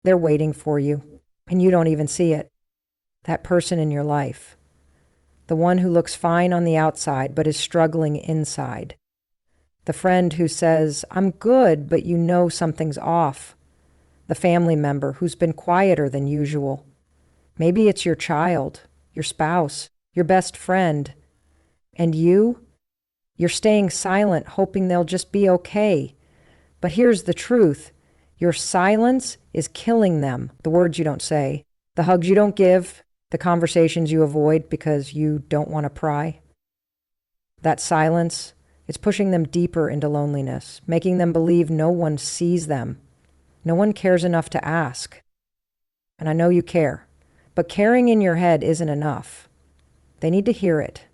They're waiting for you, and you don't even see it. That person in your life. The one who looks fine on the outside but is struggling inside. The friend who says, I'm good, but you know something's off. The family member who's been quieter than usual. Maybe it's your child, your spouse, your best friend. And you're staying silent, hoping they'll just be okay. But here's the truth. Your silence is killing them. The words you don't say, the hugs you don't give, the conversations you avoid because you don't want to pry. That silence, it's pushing them deeper into loneliness, making them believe no one sees them. No one cares enough to ask. And I know you care, but caring in your head isn't enough. They need to hear it.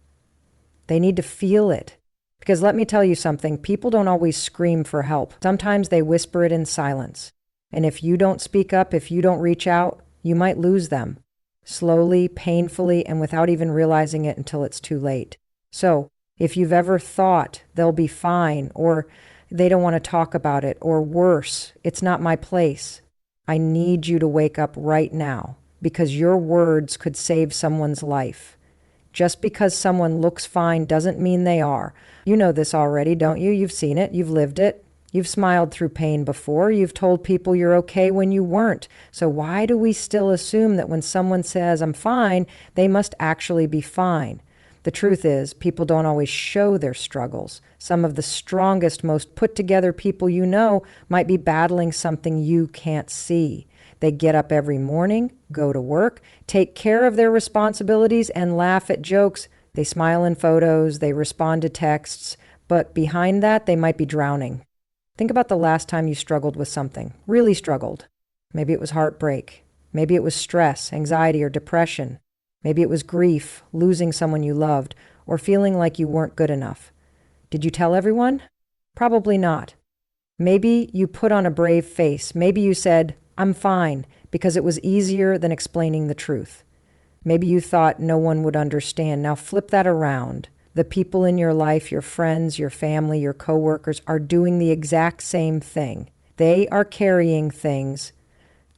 They need to feel it. Because let me tell you something, people don't always scream for help. Sometimes they whisper it in silence. And if you don't speak up, if you don't reach out, you might lose them. Slowly, painfully, and without even realizing it until it's too late. So, if you've ever thought they'll be fine, or they don't want to talk about it, or worse, it's not my place, I need you to wake up right now, because your words could save someone's life. Just because someone looks fine doesn't mean they are. You know this already, don't you? You've seen it. You've lived it. You've smiled through pain before. You've told people you're okay when you weren't. So why do we still assume that when someone says, I'm fine, they must actually be fine? The truth is, people don't always show their struggles. Some of the strongest, most put together people you know might be battling something you can't see. They get up every morning, go to work, take care of their responsibilities, and laugh at jokes. They smile in photos, they respond to texts, but behind that, they might be drowning. Think about the last time you struggled with something, really struggled. Maybe it was heartbreak. Maybe it was stress, anxiety, or depression. Maybe it was grief, losing someone you loved, or feeling like you weren't good enough. Did you tell everyone? Probably not. Maybe you put on a brave face. Maybe you said, I'm fine, because it was easier than explaining the truth. Maybe you thought no one would understand. Now flip that around. The people in your life, your friends, your family, your coworkers, are doing the exact same thing. They are carrying things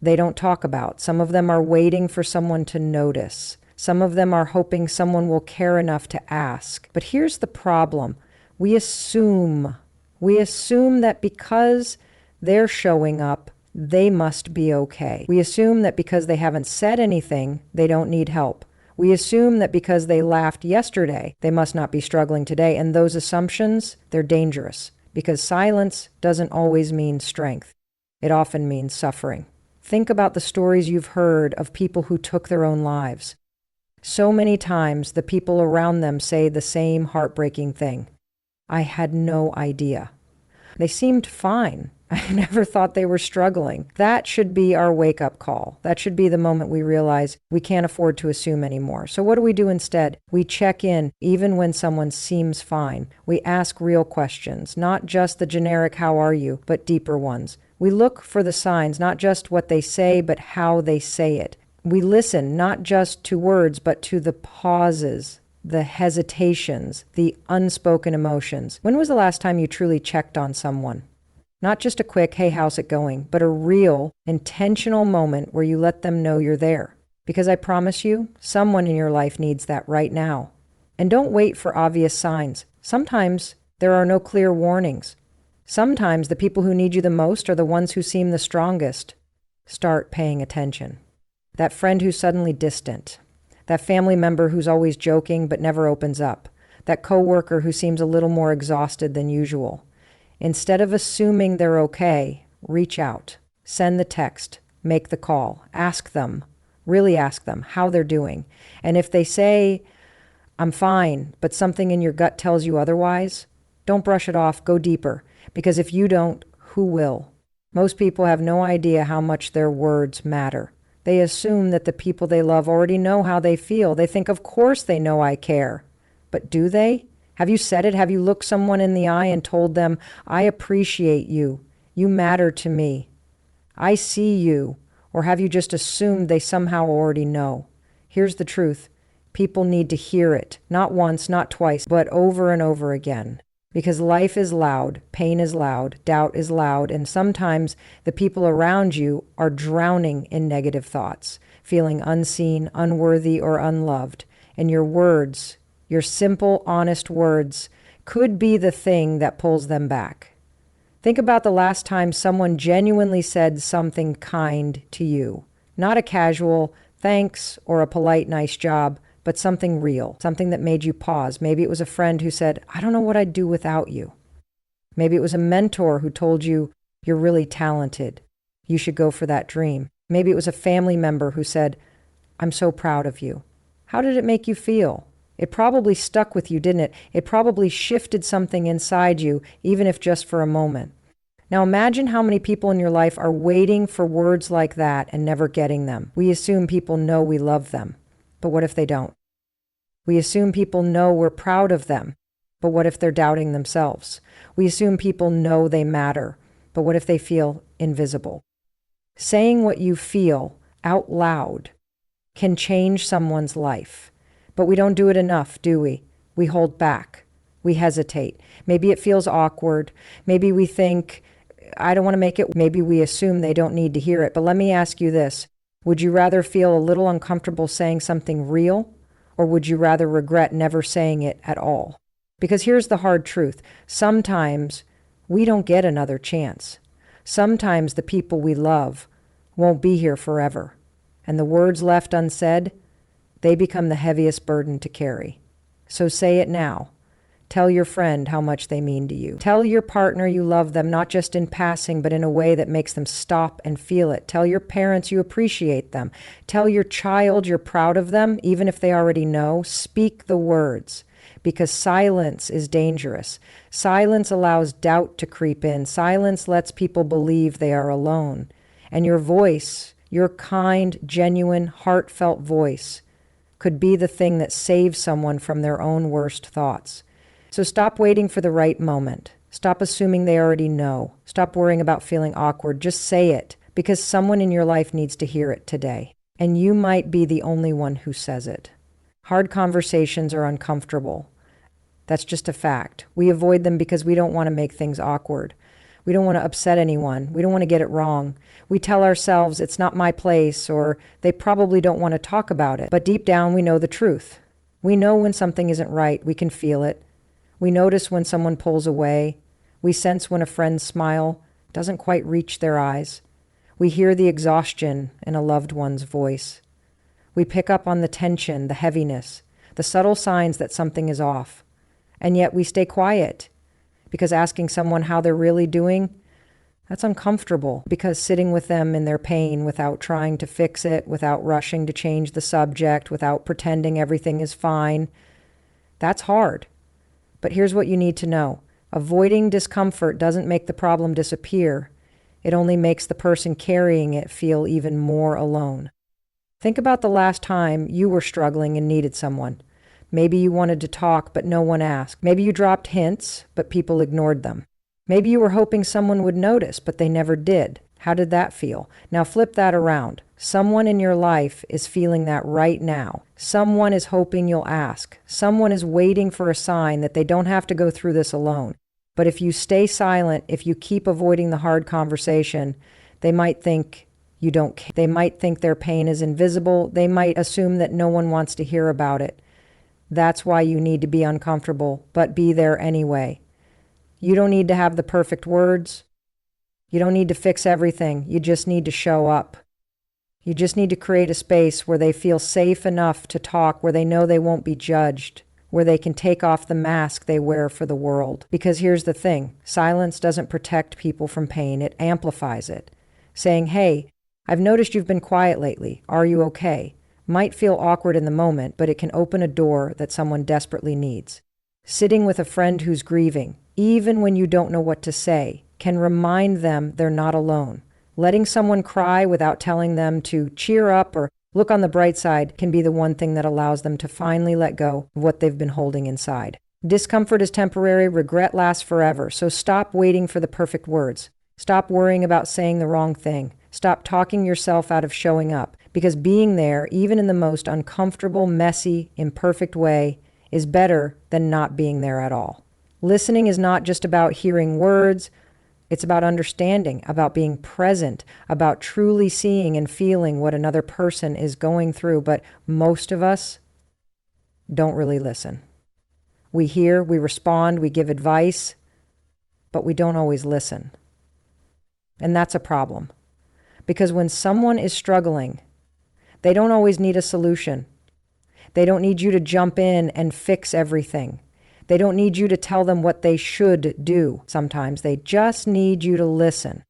they don't talk about. Some of them are waiting for someone to notice. Some of them are hoping someone will care enough to ask. But here's the problem. We assume that because they're showing up, they must be okay. We assume that because they haven't said anything, they don't need help. We assume that because they laughed yesterday, they must not be struggling today. And those assumptions, they're dangerous, because silence doesn't always mean strength. It often means suffering. Think about the stories you've heard of people who took their own lives. So many times, the people around them say the same heartbreaking thing. I had no idea. They seemed fine. I never thought they were struggling. That should be our wake-up call. That should be the moment we realize we can't afford to assume anymore. So what do we do instead? We check in even when someone seems fine. We ask real questions, not just the generic how are you, but deeper ones. We look for the signs, not just what they say, but how they say it. We listen not just to words, but to the pauses, the hesitations, the unspoken emotions. When was the last time you truly checked on someone? Not just a quick, hey, how's it going, but a real, intentional moment where you let them know you're there. Because I promise you, someone in your life needs that right now. And don't wait for obvious signs. Sometimes there are no clear warnings. Sometimes the people who need you the most are the ones who seem the strongest. Start paying attention. That friend who's suddenly distant. That family member who's always joking but never opens up. That coworker who seems a little more exhausted than usual. Instead of assuming they're okay, reach out, send the text, make the call, ask them, really ask them how they're doing. And if they say, I'm fine, but something in your gut tells you otherwise, don't brush it off, go deeper. Because if you don't, who will? Most people have no idea how much their words matter. They assume that the people they love already know how they feel. They think, of course they know I care. But do they? Have you said it? Have you looked someone in the eye and told them, I appreciate you. You matter to me. I see you. Or have you just assumed they somehow already know? Here's the truth. People need to hear it. Not once, not twice, but over and over again. Because life is loud, pain is loud, doubt is loud, and sometimes the people around you are drowning in negative thoughts, feeling unseen, unworthy, or unloved. And your words, your simple, honest words, could be the thing that pulls them back. Think about the last time someone genuinely said something kind to you. Not a casual thanks or a polite nice job, but something real, something that made you pause. Maybe it was a friend who said, I don't know what I'd do without you. Maybe it was a mentor who told you, you're really talented. You should go for that dream. Maybe it was a family member who said, I'm so proud of you. How did it make you feel? It probably stuck with you, didn't it? It probably shifted something inside you, even if just for a moment. Now imagine how many people in your life are waiting for words like that and never getting them. We assume people know we love them, but what if they don't? We assume people know we're proud of them, but what if they're doubting themselves? We assume people know they matter, but what if they feel invisible? Saying what you feel out loud can change someone's life, but we don't do it enough, do we? We hold back. We hesitate. Maybe it feels awkward. Maybe we think, I don't want to make it. Maybe we assume they don't need to hear it. But let me ask you this. Would you rather feel a little uncomfortable saying something real, or would you rather regret never saying it at all? Because here's the hard truth. Sometimes we don't get another chance. Sometimes the people we love won't be here forever. And the words left unsaid, they become the heaviest burden to carry. So say it now. Tell your friend how much they mean to you. Tell your partner you love them, not just in passing, but in a way that makes them stop and feel it. Tell your parents you appreciate them. Tell your child you're proud of them, even if they already know. Speak the words, because silence is dangerous. Silence allows doubt to creep in. Silence lets people believe they are alone. And your voice, your kind, genuine, heartfelt voice, could be the thing that saves someone from their own worst thoughts. So stop waiting for the right moment. Stop assuming they already know. Stop worrying about feeling awkward. Just say it, because someone in your life needs to hear it today. And you might be the only one who says it. Hard conversations are uncomfortable. That's just a fact. We avoid them because we don't want to make things awkward. We don't want to upset anyone. We don't want to get it wrong. We tell ourselves it's not my place, or they probably don't want to talk about it. But deep down, we know the truth. We know when something isn't right. We can feel it. We notice when someone pulls away. We sense when a friend's smile doesn't quite reach their eyes. We hear the exhaustion in a loved one's voice. We pick up on the tension, the heaviness, the subtle signs that something is off. And yet we stay quiet, because asking someone how they're really doing, that's uncomfortable, because sitting with them in their pain without trying to fix it, without rushing to change the subject, without pretending everything is fine, that's hard. But here's what you need to know. Avoiding discomfort doesn't make the problem disappear. It only makes the person carrying it feel even more alone. Think about the last time you were struggling and needed someone. Maybe you wanted to talk, but no one asked. Maybe you dropped hints, but people ignored them. Maybe you were hoping someone would notice, but they never did. How did that feel? Now flip that around. Someone in your life is feeling that right now. Someone is hoping you'll ask. Someone is waiting for a sign that they don't have to go through this alone. But if you stay silent, if you keep avoiding the hard conversation, they might think you don't care. They might think their pain is invisible. They might assume that no one wants to hear about it. That's why you need to be uncomfortable, but be there anyway. You don't need to have the perfect words. You don't need to fix everything. You just need to show up. You just need to create a space where they feel safe enough to talk, where they know they won't be judged, where they can take off the mask they wear for the world. Because here's the thing, silence doesn't protect people from pain, it amplifies it. Saying, hey, I've noticed you've been quiet lately. Are you okay? Might feel awkward in the moment, but it can open a door that someone desperately needs. Sitting with a friend who's grieving, even when you don't know what to say, can remind them they're not alone. Letting someone cry without telling them to cheer up or look on the bright side can be the one thing that allows them to finally let go of what they've been holding inside. Discomfort is temporary, regret lasts forever, so stop waiting for the perfect words. Stop worrying about saying the wrong thing. Stop talking yourself out of showing up, because being there, even in the most uncomfortable, messy, imperfect way, is better than not being there at all. Listening is not just about hearing words. It's about understanding, about being present, about truly seeing and feeling what another person is going through. But most of us don't really listen. We hear, we respond, we give advice, but we don't always listen. And that's a problem. Because when someone is struggling, they don't always need a solution. They don't need you to jump in and fix everything. They don't need you to tell them what they should do. Sometimes they just need you to listen.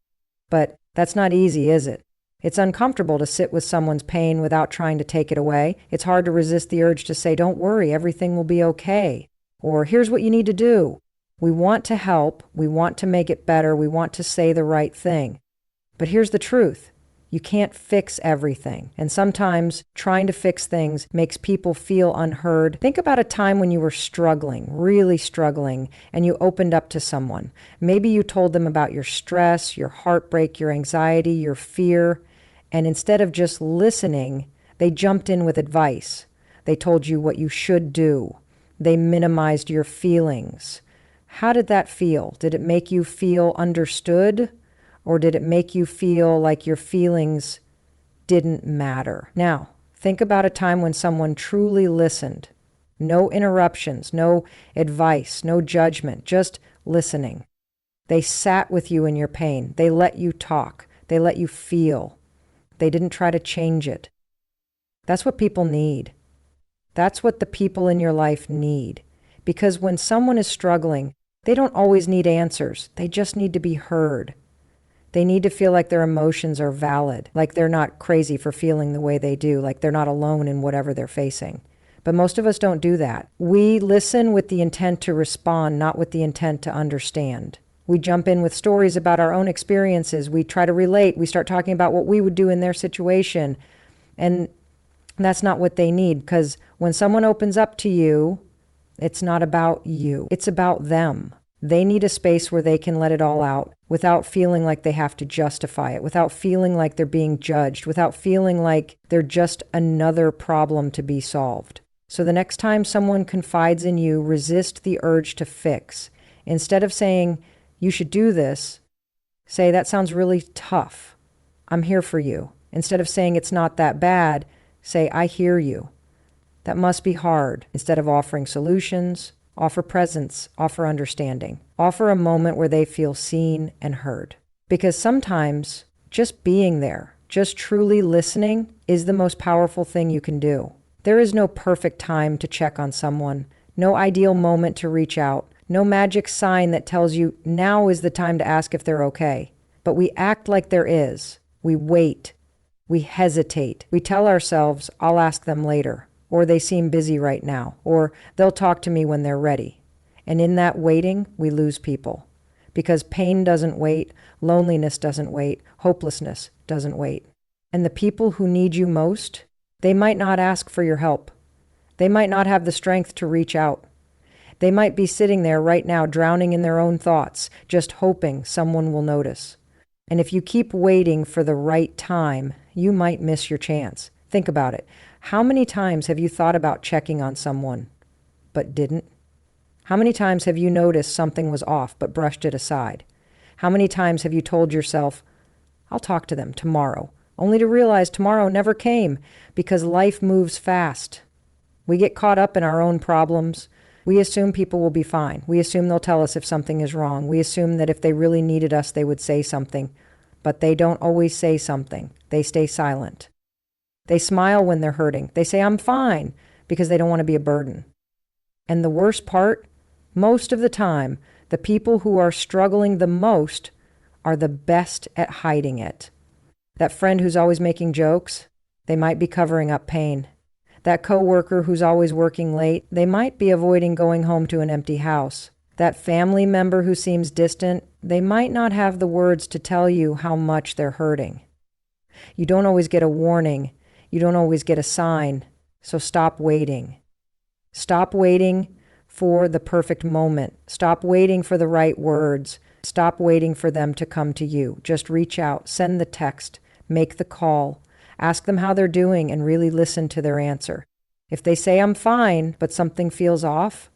But that's not easy, is it? It's uncomfortable to sit with someone's pain without trying to take it away. It's hard to resist the urge to say, don't worry, everything will be okay. Or here's what you need to do. We want to help. We want to make it better. We want to say the right thing. But here's the truth. You can't fix everything. And sometimes trying to fix things makes people feel unheard. Think about a time when you were struggling, really struggling, and you opened up to someone. Maybe you told them about your stress, your heartbreak, your anxiety, your fear. And instead of just listening, they jumped in with advice. They told you what you should do. They minimized your feelings. How did that feel? Did it make you feel understood? Or did it make you feel like your feelings didn't matter? Now, think about a time when someone truly listened. No interruptions, no advice, no judgment, just listening. They sat with you in your pain. They let you talk. They let you feel. They didn't try to change it. That's what people need. That's what the people in your life need. Because when someone is struggling, they don't always need answers. They just need to be heard. They need to feel like their emotions are valid, like they're not crazy for feeling the way they do, like they're not alone in whatever they're facing. But most of us don't do that. We listen with the intent to respond, not with the intent to understand. We jump in with stories about our own experiences. We try to relate. We start talking about what we would do in their situation. And that's not what they need, because when someone opens up to you, it's not about you. It's about them. They need a space where they can let it all out without feeling like they have to justify it, without feeling like they're being judged, without feeling like they're just another problem to be solved. So the next time someone confides in you, resist the urge to fix. Instead of saying, you should do this, say, that sounds really tough. I'm here for you. Instead of saying it's not that bad, say, I hear you. That must be hard. Instead of offering solutions, offer presence, offer understanding. Offer a moment where they feel seen and heard. Because sometimes just being there, just truly listening is the most powerful thing you can do. There is no perfect time to check on someone, no ideal moment to reach out, no magic sign that tells you now is the time to ask if they're okay. But we act like there is. We wait. We hesitate. We tell ourselves, I'll ask them later. Or they seem busy right now, or they'll talk to me when they're ready. And in that waiting, we lose people. Because pain doesn't wait, loneliness doesn't wait, hopelessness doesn't wait. And the people who need you most, they might not ask for your help. They might not have the strength to reach out. They might be sitting there right now drowning in their own thoughts, just hoping someone will notice. And if you keep waiting for the right time, you might miss your chance. Think about it. How many times have you thought about checking on someone, but didn't? How many times have you noticed something was off, but brushed it aside? How many times have you told yourself, I'll talk to them tomorrow, only to realize tomorrow never came because life moves fast. We get caught up in our own problems. We assume people will be fine. We assume they'll tell us if something is wrong. We assume that if they really needed us, they would say something. But they don't always say something. They stay silent. They smile when they're hurting. They say, I'm fine, because they don't want to be a burden. And the worst part, most of the time, the people who are struggling the most are the best at hiding it. That friend who's always making jokes, they might be covering up pain. That coworker who's always working late, they might be avoiding going home to an empty house. That family member who seems distant, they might not have the words to tell you how much they're hurting. You don't always get a warning. You don't always get a sign, so stop waiting. Stop waiting for the perfect moment. Stop waiting for the right words. Stop waiting for them to come to you. Just reach out, send the text, make the call, ask them how they're doing, and really listen to their answer. If they say, I'm fine, but something feels off,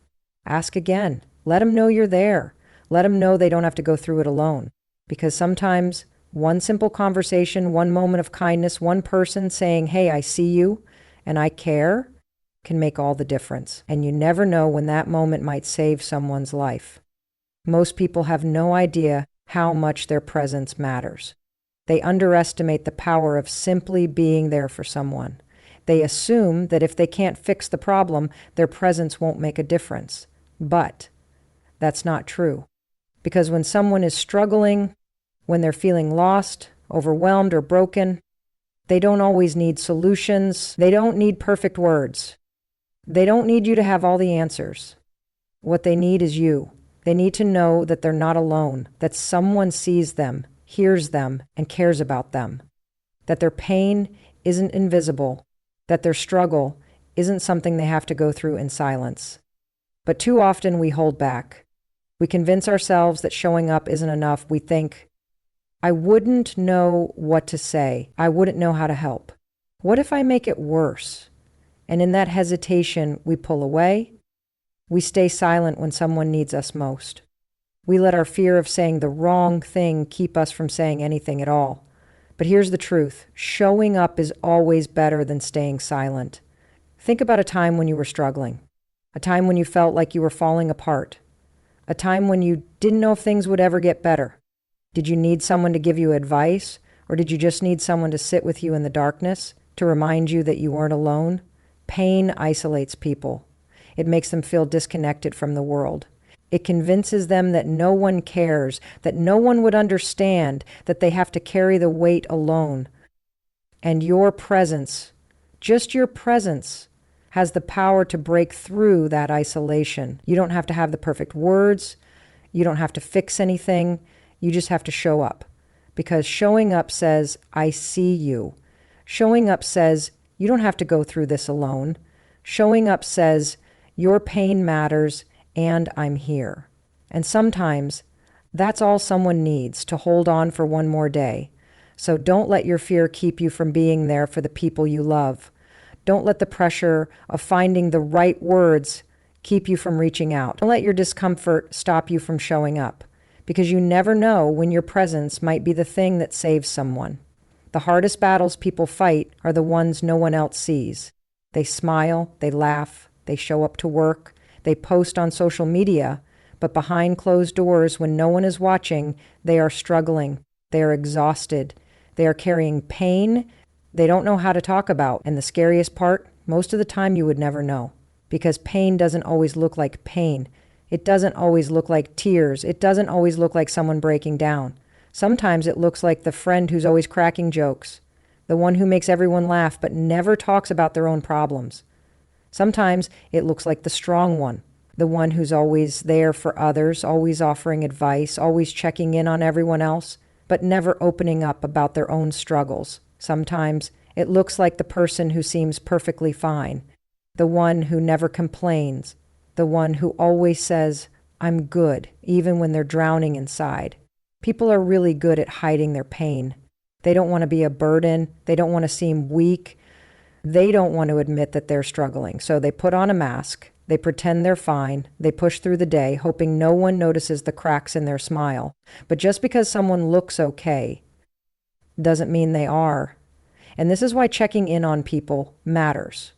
ask again. Let them know you're there. Let them know they don't have to go through it alone. Because sometimes one simple conversation, one moment of kindness, one person saying, hey, I see you and I care, can make all the difference. And you never know when that moment might save someone's life. Most people have no idea how much their presence matters. They underestimate the power of simply being there for someone. They assume that if they can't fix the problem, their presence won't make a difference. But that's not true. Because when someone is struggling, when they're feeling lost, overwhelmed, or broken, they don't always need solutions. They don't need perfect words. They don't need you to have all the answers. What they need is you. They need to know that they're not alone, that someone sees them, hears them, and cares about them, that their pain isn't invisible, that their struggle isn't something they have to go through in silence. But too often we hold back. We convince ourselves that showing up isn't enough. We think, I wouldn't know what to say. I wouldn't know how to help. What if I make it worse? And in that hesitation, we pull away. We stay silent when someone needs us most. We let our fear of saying the wrong thing keep us from saying anything at all. But here's the truth. Showing up is always better than staying silent. Think about a time when you were struggling, a time when you felt like you were falling apart, a time when you didn't know if things would ever get better. Did you need someone to give you advice, or did you just need someone to sit with you in the darkness, to remind you that you weren't alone? Pain isolates people. It makes them feel disconnected from the world. It convinces them that no one cares, that no one would understand, that they have to carry the weight alone. And your presence, just your presence, has the power to break through that isolation. You don't have to have the perfect words. You don't have to fix anything. You just have to show up. Because showing up says, I see you. Showing up says, you don't have to go through this alone. Showing up says, your pain matters and I'm here. And sometimes that's all someone needs to hold on for one more day. So don't let your fear keep you from being there for the people you love. Don't let the pressure of finding the right words keep you from reaching out. Don't let your discomfort stop you from showing up, because you never know when your presence might be the thing that saves someone. The hardest battles people fight are the ones no one else sees. They smile, they laugh, they show up to work, they post on social media, but behind closed doors, when no one is watching, they are struggling, they are exhausted, they are carrying pain they don't know how to talk about. And the scariest part, most of the time you would never know, because pain doesn't always look like pain. It doesn't always look like tears. It doesn't always look like someone breaking down. Sometimes it looks like the friend who's always cracking jokes, the one who makes everyone laugh but never talks about their own problems. Sometimes it looks like the strong one, the one who's always there for others, always offering advice, always checking in on everyone else, but never opening up about their own struggles. Sometimes it looks like the person who seems perfectly fine, the one who never complains, the one who always says, I'm good, even when they're drowning inside. People are really good at hiding their pain. They don't want to be a burden. They don't want to seem weak. They don't want to admit that they're struggling. So they put on a mask. They pretend they're fine. They push through the day, hoping no one notices the cracks in their smile. But just because someone looks okay doesn't mean they are. And this is why checking in on people matters.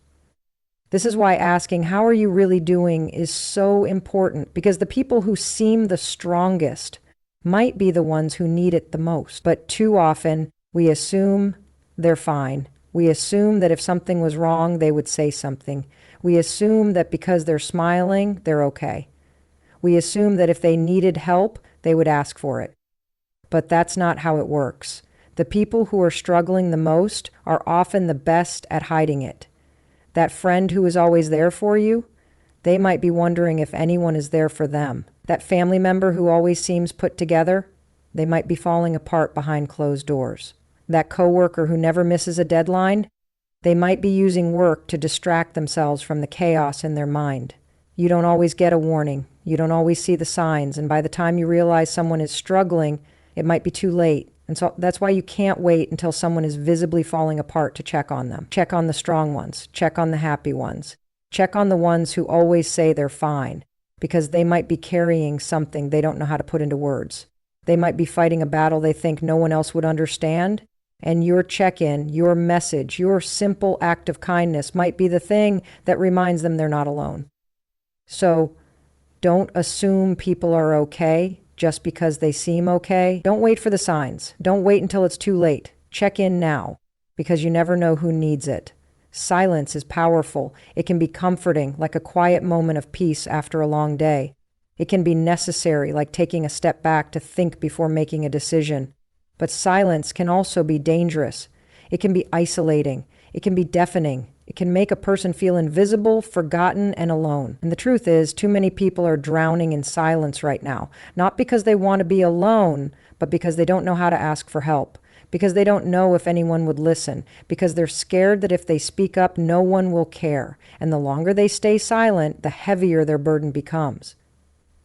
This is why asking, how are you really doing, is so important, because the people who seem the strongest might be the ones who need it the most. But too often, we assume they're fine. We assume that if something was wrong, they would say something. We assume that because they're smiling, they're okay. We assume that if they needed help, they would ask for it. But that's not how it works. The people who are struggling the most are often the best at hiding it. That friend who is always there for you, they might be wondering if anyone is there for them. That family member who always seems put together, they might be falling apart behind closed doors. That coworker who never misses a deadline, they might be using work to distract themselves from the chaos in their mind. You don't always get a warning. You don't always see the signs. And by the time you realize someone is struggling, it might be too late. And so that's why you can't wait until someone is visibly falling apart to check on them. Check on the strong ones. Check on the happy ones. Check on the ones who always say they're fine. because they might be carrying something they don't know how to put into words. They might be fighting a battle they think no one else would understand, and your check-in, your message, your simple act of kindness might be the thing that reminds them they're not alone. So don't assume people are okay just because they seem okay. Don't wait for the signs. Don't wait until it's too late. Check in now, because you never know who needs it. Silence is powerful. It can be comforting, like a quiet moment of peace after a long day. It can be necessary, like taking a step back to think before making a decision. But silence can also be dangerous. It can be isolating. It can be deafening. It can make a person feel invisible, forgotten, and alone. And the truth is, too many people are drowning in silence right now, not because they want to be alone, but because they don't know how to ask for help, because they don't know if anyone would listen, because they're scared that if they speak up, no one will care. And the longer they stay silent, the heavier their burden becomes.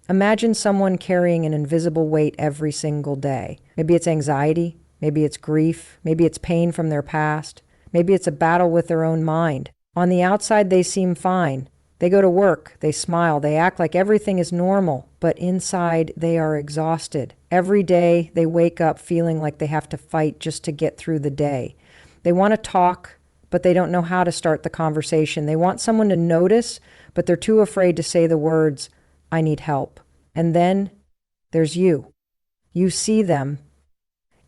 Imagine someone carrying an invisible weight every single day. Maybe it's anxiety, maybe it's grief, maybe it's pain from their past, maybe it's a battle with their own mind. On the outside, they seem fine. They go to work, they smile, they act like everything is normal, but inside they are exhausted. Every day they wake up feeling like they have to fight just to get through the day. They want to talk, but they don't know how to start the conversation. They want someone to notice, but they're too afraid to say the words, "I need help." And then there's you. You see them.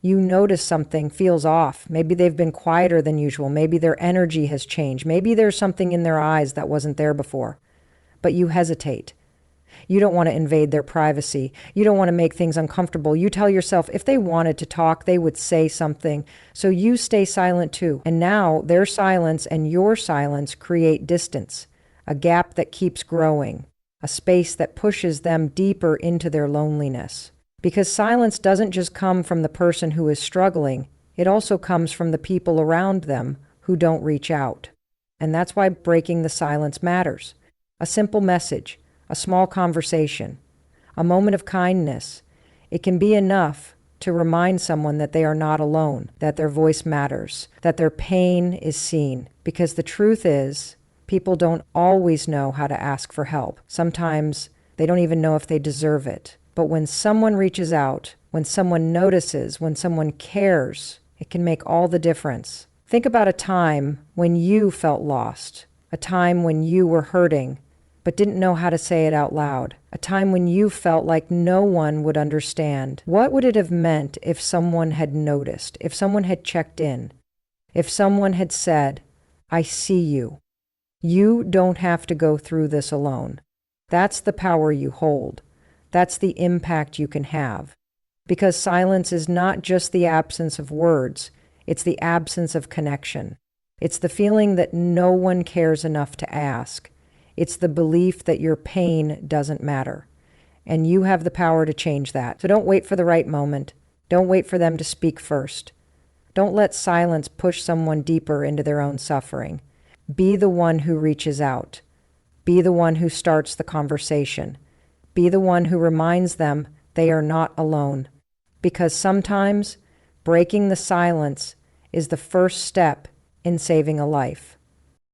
You notice something feels off. Maybe they've been quieter than usual. Maybe their energy has changed. Maybe there's something in their eyes that wasn't there before. But you hesitate. You don't want to invade their privacy. You don't want to make things uncomfortable. You tell yourself if they wanted to talk, they would say something. So you stay silent too. And now their silence and your silence create distance, a gap that keeps growing, a space that pushes them deeper into their loneliness. Because silence doesn't just come from the person who is struggling, it also comes from the people around them who don't reach out. And that's why breaking the silence matters. A simple message, a small conversation, a moment of kindness, it can be enough to remind someone that they are not alone, that their voice matters, that their pain is seen. Because the truth is, people don't always know how to ask for help. Sometimes they don't even know if they deserve it. But when someone reaches out, when someone notices, when someone cares, it can make all the difference. Think about a time when you felt lost, a time when you were hurting, but didn't know how to say it out loud, a time when you felt like no one would understand. What would it have meant if someone had noticed, if someone had checked in, if someone had said, "I see you. You don't have to go through this alone." That's the power you hold. That's the impact you can have. Because silence is not just the absence of words, it's the absence of connection. It's the feeling that no one cares enough to ask. It's the belief that your pain doesn't matter. And you have the power to change that. So don't wait for the right moment. Don't wait for them to speak first. Don't let silence push someone deeper into their own suffering. Be the one who reaches out. Be the one who starts the conversation. Be the one who reminds them they are not alone. Because sometimes breaking the silence is the first step in saving a life.